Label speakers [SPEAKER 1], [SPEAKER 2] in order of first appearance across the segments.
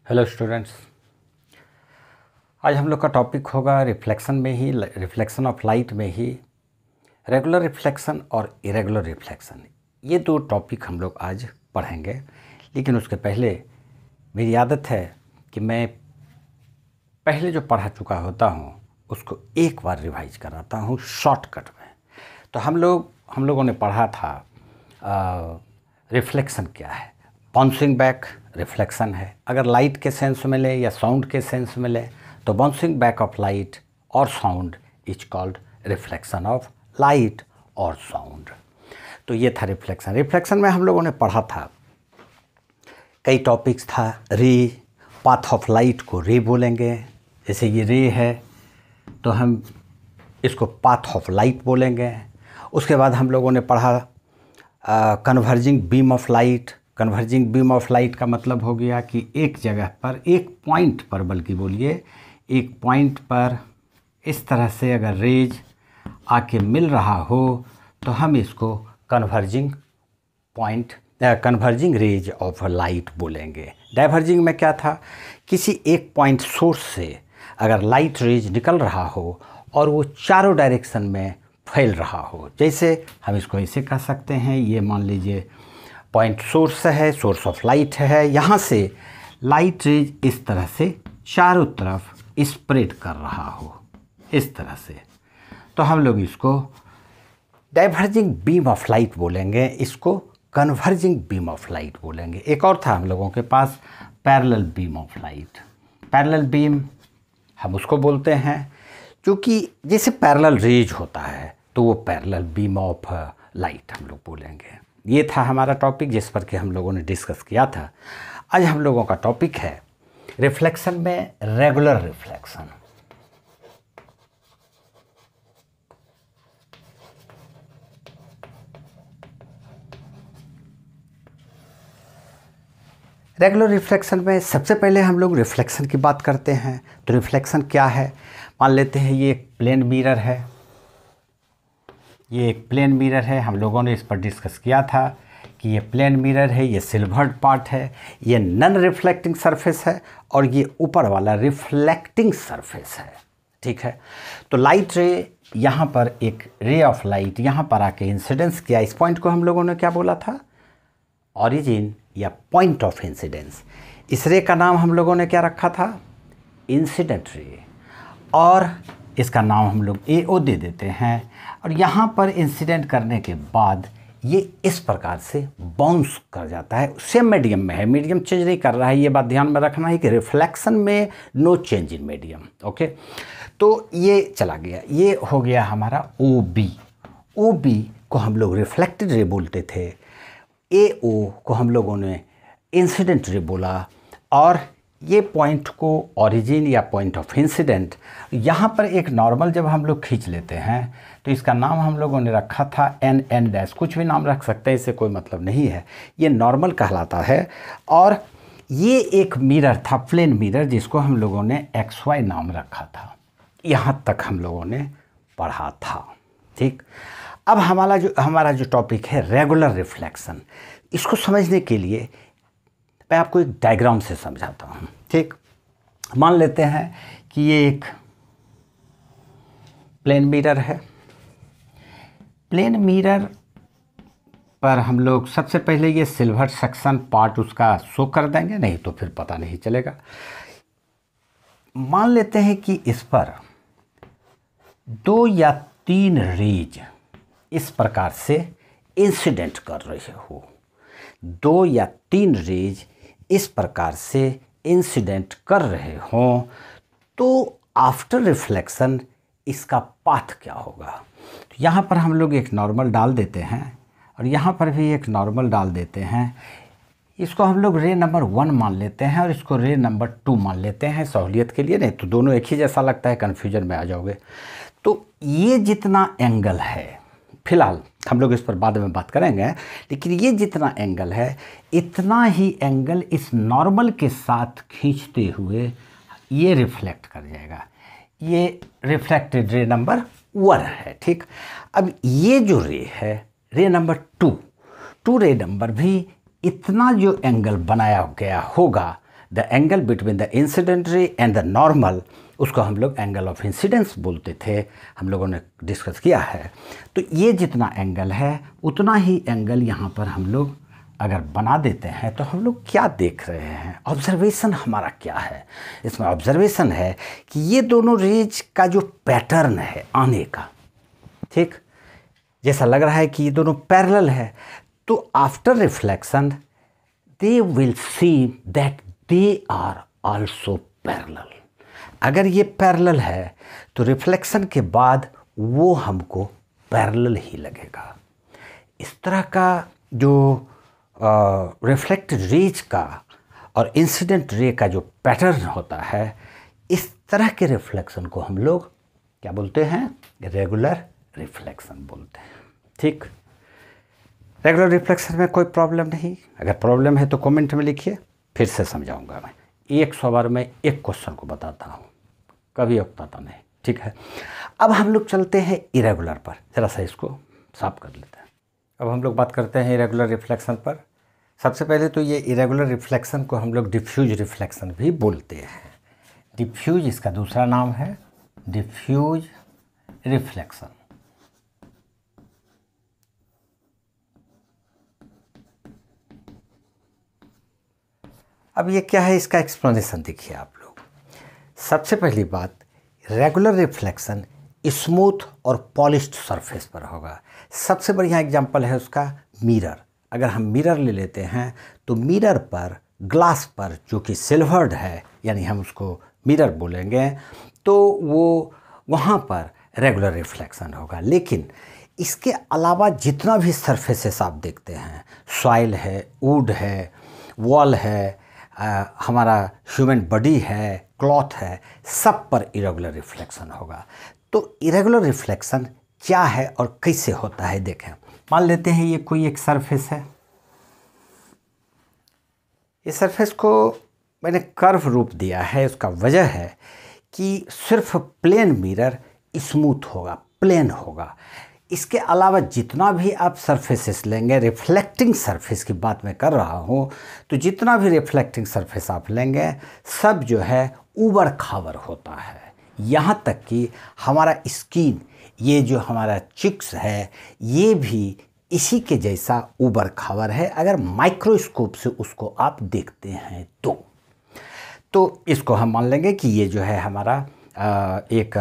[SPEAKER 1] Hello students. आज हम लोग का टॉपिक होगा रिफ्लेक्शन में ही, रिफ्लेक्शन ऑफ लाइट में ही रेगुलर रिफ्लेक्शन और इरेगुलर रिफ्लेक्शन। ये दो टॉपिक हम लोग आज पढ़ेंगे, लेकिन उसके पहले मेरी आदत है कि मैं पहले जो पढ़ा चुका होता हूँ उसको एक बार रिवाइज कराता हूँ शॉर्टकट में। तो हम लोगों ने पढ़ा था रिफ्लेक्शन क्या है। बाउंसिंग बैक रिफ्लेक्शन है। अगर लाइट के सेंस में ले या साउंड के सेंस में ले तो बाउंसिंग बैक ऑफ लाइट और sound is called reflection of light और साउंड। तो ये था रिफ्लेक्शन। रिफ्लेक्शन में हम लोगों ने पढ़ा था कई टॉपिक्स था। रे, पाथ ऑफ लाइट को रे बोलेंगे। जैसे ये रे है तो हम इसको पाथ ऑफ लाइट बोलेंगे। उसके बाद हम लोगों ने पढ़ा converging beam of light. Converging beam of light का मतलब हो गया कि एक जगह पर, एक पॉइंट पर, बल्कि बोलिए एक पॉइंट पर इस तरह से अगर रेज आके मिल रहा हो तो हम इसको converging point, converging rays of light बोलेंगे। डाइवर्जिंग में क्या था, किसी एक पॉइंट सोर्स से अगर लाइट रेज निकल रहा हो और वो चारों डायरेक्शन में फैल रहा हो। जैसे हम इसको ऐसे कह सकते हैं, ये मान लीजिए पॉइंट सोर्स है, सोर्स ऑफ लाइट है, यहाँ से लाइट रेज इस तरह से चारों तरफ स्प्रेड कर रहा हो, इस तरह से, तो हम लोग इसको डाइवर्जिंग बीम ऑफ लाइट बोलेंगे, इसको कन्वर्जिंग बीम ऑफ लाइट बोलेंगे। एक और था हम लोगों के पास parallel beam of light. Parallel beam हम उसको बोलते हैं क्योंकि जैसे पैरेलल रेज होता है तो वो पैरेलल बीम ऑफ लाइट हम लोग बोलेंगे। ये था हमारा टॉपिक जिस पर कि हम लोगों ने डिस्कस किया था। आज हम लोगों का टॉपिक है रिफ्लेक्शन में रेगुलर रिफ्लेक्शन। रेगुलर रिफ्लेक्शन में सबसे पहले हम लोग रिफ्लेक्शन की बात करते हैं। तो रिफ्लेक्शन क्या है, मान लेते हैं ये एक प्लेन मिरर है। ये एक प्लेन मिरर है, हम लोगों ने इस पर डिस्कस किया था कि ये प्लेन मिरर है, ये सिल्वर्ड पार्ट है, ये नॉन रिफ्लेक्टिंग सरफेस है और ये ऊपर वाला रिफ्लेक्टिंग सरफेस है। ठीक है, तो लाइट रे, यहाँ पर एक रे ऑफ लाइट यहाँ पर आके इंसिडेंस किया। इस पॉइंट को हम लोगों ने क्या बोला था, ओरिजिन या पॉइंट ऑफ इंसिडेंस। इस रे का नाम हम लोगों ने क्या रखा था, इंसिडेंट रे, और इसका नाम हम लोग AO दे देते हैं। और यहाँ पर इंसिडेंट करने के बाद ये इस प्रकार से बाउंस कर जाता है। सेम मीडियम में है, मीडियम चेंज नहीं कर रहा है। ये बात ध्यान में रखना है कि रिफ्लेक्शन में no change in medium. Okay, तो ये चला गया, ये हो गया हमारा OB। OB को हम लोग रिफ्लेक्टेड रे बोलते थे, AO को हम लोगों ने इंसिडेंट रे बोला, और ये पॉइंट को ओरिजिन या पॉइंट ऑफ इंसिडेंट। यहाँ पर एक नॉर्मल जब हम लोग खींच लेते हैं तो इसका नाम हम लोगों ने रखा था NN डैश। कुछ भी नाम रख सकते हैं, इससे कोई मतलब नहीं है, ये नॉर्मल कहलाता है। और ये एक मिरर था, प्लेन मिरर, जिसको हम लोगों ने XY नाम रखा था। यहाँ तक हम लोगों ने पढ़ा था। ठीक, अब हमारा जो टॉपिक है रेगुलर रिफ्लेक्शन, इसको समझने के लिए मैं आपको एक डायग्राम से समझाता हूँ। ठीक, मान लेते हैं कि ये एक प्लेन मिरर है। प्लेन मिरर पर हम लोग सबसे पहले ये सिल्वर सेक्शन पार्ट उसका शो कर देंगे, नहीं तो फिर पता नहीं चलेगा। मान लेते हैं कि इस पर 2 या 3 रेज इस प्रकार से इंसिडेंट कर रहे हो। 2 या 3 रेज इस प्रकार से इंसिडेंट कर रहे हों तो आफ्टर रिफ्लेक्शन इसका पाथ क्या होगा। तो यहाँ पर हम लोग एक नॉर्मल डाल देते हैं और यहाँ पर भी एक नॉर्मल डाल देते हैं। इसको हम लोग रे नंबर 1 मान लेते हैं और इसको रे नंबर 2 मान लेते हैं सहूलियत के लिए, नहीं तो दोनों एक ही जैसा लगता है, कन्फ्यूजन में आ जाओगे। तो ये जितना एंगल है, फिलहाल हम लोग इस पर बाद में बात करेंगे, लेकिन ये जितना एंगल है इतना ही एंगल इस नॉर्मल के साथ खींचते हुए ये रिफ्लेक्ट कर जाएगा। ये रिफ्लेक्टेड रे नंबर 1 है। ठीक, अब ये जो रे है, रे नंबर 2 रे नंबर भी इतना जो एंगल बनाया गया होगा the angle between the incident ray and the normal, उसको हम लोग एंगल ऑफ इंसिडेंस बोलते थे, हम लोगों ने डिस्कस किया है। तो ये जितना एंगल है उतना ही एंगल यहाँ पर हम लोग अगर बना देते हैं तो हम लोग क्या देख रहे हैं, ऑब्जर्वेशन हमारा क्या है। इसमें ऑब्जर्वेशन है कि ये दोनों रेज का जो पैटर्न है आने का, ठीक, जैसा लग रहा है कि ये दोनों पैरेलल है, तो after reflection they will see that they are also parallel. अगर ये पैरेलल है तो रिफ्लेक्शन के बाद वो हमको पैरेलल ही लगेगा। इस तरह का जो रिफ्लेक्टेड रेज का और इंसिडेंट रे का जो पैटर्न होता है, इस तरह के रिफ्लेक्शन को हम लोग क्या बोलते हैं, रेगुलर रिफ्लेक्शन बोलते हैं। ठीक, रेगुलर रिफ्लेक्शन में कोई प्रॉब्लम नहीं, अगर प्रॉब्लम है तो कमेंट में लिखिए, फिर से समझाऊंगा मैं। 100 बार में एक क्वेश्चन को बताता हूँ, कभी बताता नहीं, ठीक है। अब हम लोग चलते हैं इरेगुलर पर, ज़रा सा इसको साफ कर लेते हैं। अब हम लोग बात करते हैं इरेगुलर रिफ्लेक्शन पर। सबसे पहले तो ये इरेगुलर रिफ्लेक्शन को हम लोग डिफ्यूज रिफ्लेक्शन भी बोलते हैं। डिफ्यूज इसका दूसरा नाम है, डिफ्यूज रिफ्लेक्शन। अब ये क्या है, इसका एक्सप्लेनेशन देखिए आप लोग। सबसे पहली बात, रेगुलर रिफ्लेक्शन स्मूथ और पॉलिश्ड सरफेस पर होगा। सबसे बढ़िया एग्जांपल है उसका मिरर। अगर हम मिरर ले लेते हैं तो मिरर पर, ग्लास पर, जो कि सिल्वर्ड है, यानी हम उसको मिरर बोलेंगे, तो वो वहाँ पर रेगुलर रिफ्लेक्शन होगा। लेकिन इसके अलावा जितना भी सरफेसेस आप देखते हैं, सॉइल है, वुड है, वॉल है, हमारा ह्यूमन बॉडी है, क्लॉथ है, सब पर इरेगुलर रिफ्लेक्शन होगा। तो इरेगुलर रिफ्लेक्शन क्या है और कैसे होता है देखें। मान लेते हैं ये कोई एक सरफेस है, इस सरफेस को मैंने कर्व रूप दिया है। उसका वजह है कि सिर्फ प्लेन मिरर स्मूथ होगा, प्लेन होगा। इसके अलावा जितना भी आप सरफेसेस लेंगे, रिफ्लेक्टिंग सरफेस की बात मैं कर रहा हूँ, तो जितना भी रिफ्लेक्टिंग सरफेस आप लेंगे सब जो है ऊबड़ खाबड़ होता है। यहाँ तक कि हमारा स्किन, ये जो हमारा चिक्स है, ये भी इसी के जैसा ऊबड़ खाबड़ है अगर माइक्रोस्कोप से उसको आप देखते हैं तो इसको हम मान लेंगे कि ये जो है हमारा एक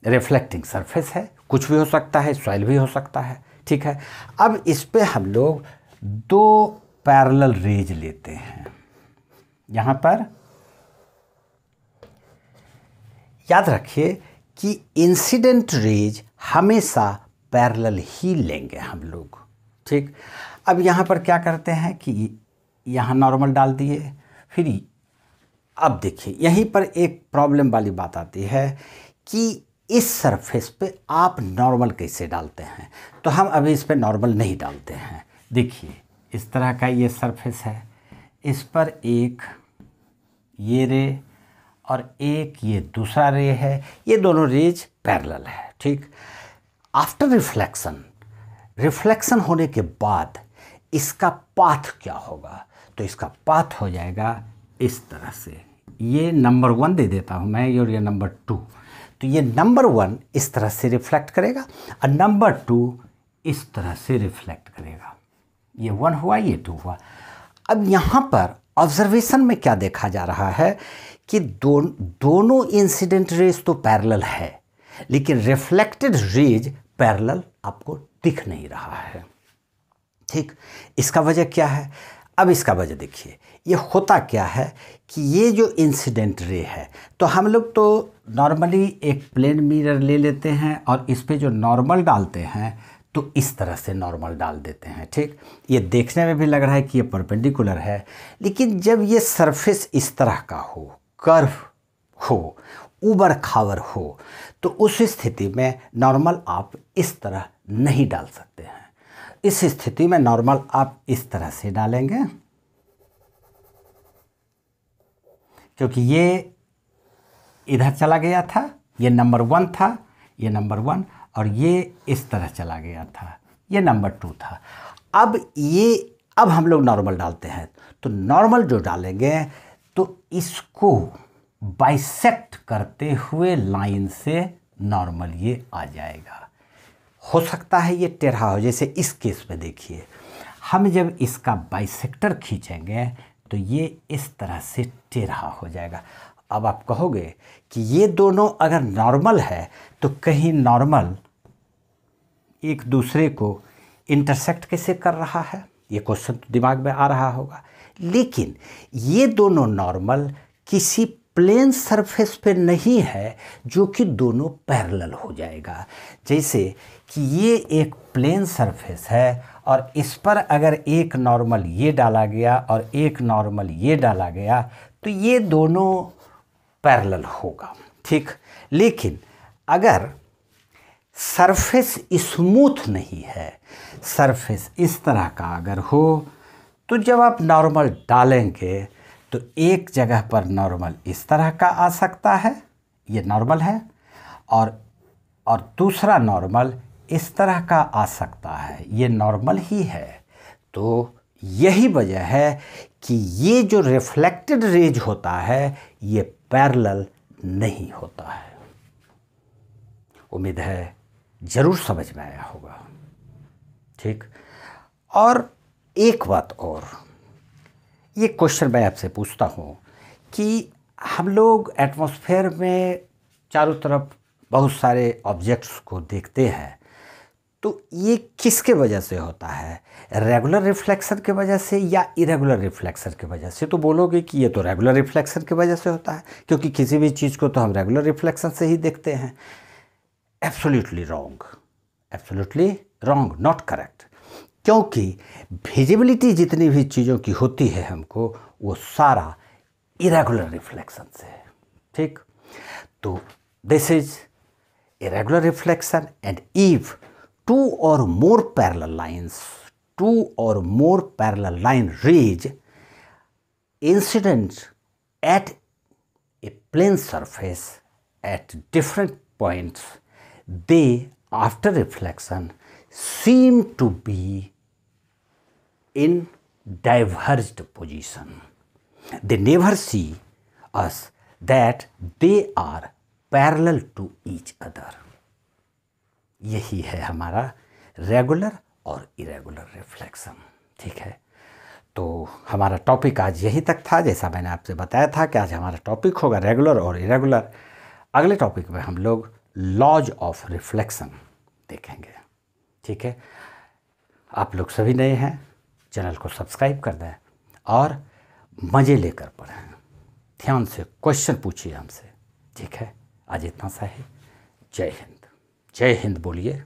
[SPEAKER 1] रिफ्लेक्टिंग सरफेस है। कुछ भी हो सकता है, सॉइल भी हो सकता है, ठीक है। अब इस पे हम लोग दो पैरेलल रेज लेते हैं। यहाँ पर याद रखिए कि इंसिडेंट रेज हमेशा पैरेलल ही लेंगे हम लोग, ठीक। अब यहाँ पर क्या करते हैं कि यहाँ नॉर्मल डाल दिए, फिर अब देखिए यहीं पर एक प्रॉब्लम वाली बात आती है कि इस सरफेस पे आप नॉर्मल कैसे डालते हैं। तो हम अभी इस पे नॉर्मल नहीं डालते हैं। देखिए इस तरह का ये सरफेस है, इस पर एक ये रे और एक ये दूसरा रे है, ये दोनों रेज पैरेलल है, ठीक। आफ्टर रिफ्लेक्शन होने के बाद इसका पाथ क्या होगा, तो इसका पाथ हो जाएगा इस तरह से। ये नंबर 1 दे देता हूँ मैं, और ये नंबर 2। तो ये नंबर 1 इस तरह से रिफ्लेक्ट करेगा और नंबर 2 इस तरह से रिफ्लेक्ट करेगा। ये 1 हुआ, ये 2 हुआ। अब यहाँ पर ऑब्जर्वेशन में क्या देखा जा रहा है कि दोनों इंसिडेंट रेज तो पैरेलल है, लेकिन रिफ्लेक्टेड रेज पैरेलल आपको दिख नहीं रहा है, ठीक। इसका वजह क्या है? अब इसका वजह देखिए, ये होता क्या है कि ये जो इंसिडेंट रे है, तो हम लोग तो नॉर्मली एक प्लेन मिरर ले लेते हैं और इस पे जो नॉर्मल डालते हैं तो इस तरह से नॉर्मल डाल देते हैं, ठीक। ये देखने में भी लग रहा है कि ये परपेंडिकुलर है, लेकिन जब ये सरफेस इस तरह का हो, कर्व हो, ऊबड़ खाबड़ हो, तो उस स्थिति में नॉर्मल आप इस तरह नहीं डाल सकते हैं। इस स्थिति में नॉर्मल आप इस तरह से डालेंगे, क्योंकि ये इधर चला गया था, ये नंबर 1 था, ये नंबर 1, और ये इस तरह चला गया था, ये नंबर 2 था। अब हम लोग नॉर्मल डालते हैं, तो नॉर्मल जो डालेंगे तो इसको बाइसेक्ट करते हुए लाइन से नॉर्मल ये आ जाएगा। हो सकता है ये टेढ़ा हो, जैसे इस केस में देखिए, हम जब इसका बाइसेक्टर खींचेंगे तो ये इस तरह से टेढ़ा हो जाएगा। अब आप कहोगे कि ये दोनों अगर नॉर्मल है तो कहीं नॉर्मल एक दूसरे को इंटरसेक्ट कैसे कर रहा है, ये क्वेश्चन तो दिमाग में आ रहा होगा। लेकिन ये दोनों नॉर्मल किसी प्लेन सरफेस पे नहीं है जो कि दोनों पैरेलल हो जाएगा। जैसे कि ये एक प्लेन सरफेस है और इस पर अगर एक नॉर्मल ये डाला गया और एक नॉर्मल ये डाला गया तो ये दोनों पैरेलल होगा, ठीक। लेकिन अगर सरफेस स्मूथ नहीं है, सरफेस इस तरह का अगर हो, तो जब आप नॉर्मल डालेंगे तो एक जगह पर नॉर्मल इस तरह का आ सकता है, ये नॉर्मल है, और दूसरा नॉर्मल इस तरह का आ सकता है, ये नॉर्मल ही है। तो यही वजह है कि ये जो रिफ्लेक्टेड रेज होता है ये पैरेलल नहीं होता है। उम्मीद है ज़रूर समझ में आया होगा, ठीक। और एक बात और, ये क्वेश्चन मैं आपसे पूछता हूँ कि हम लोग एटमॉस्फेयर में चारों तरफ बहुत सारे ऑब्जेक्ट्स को देखते हैं, तो ये किसके वजह से होता है, रेगुलर रिफ्लेक्शन के वजह से या इरेगुलर रिफ्लेक्शन की वजह से? तो बोलोगे कि ये तो रेगुलर रिफ्लेक्शन की वजह से होता है, क्योंकि किसी भी चीज़ को तो हम रेगुलर रिफ्लेक्शन से ही देखते हैं। Absolutely wrong, absolutely wrong, not correct. क्योंकि विजिबिलिटी जितनी भी चीज़ों की होती है हमको, वो सारा इरेगुलर रिफ्लेक्शन से है, ठीक। तो this is irregular reflection, and if two or more parallel line rays incident at a plane surface at different points, they after reflection seem to be in diverged position. They never see us that they are parallel to each other. यही है हमारा regular और irregular reflection, ठीक है। तो हमारा topic आज यही तक था। जैसा मैंने आपसे बताया था कि आज हमारा टॉपिक होगा रेगुलर और इरेगुलर। अगले टॉपिक में हम लोग लॉज ऑफ रिफ्लेक्शन देखेंगे, ठीक है। आप लोग सभी नए हैं, चैनल को सब्सक्राइब कर दें और मज़े लेकर पढ़ें, ध्यान से क्वेश्चन पूछिए हमसे, ठीक है। आज इतना सा ही। जय हिंद, जय हिंद बोलिए।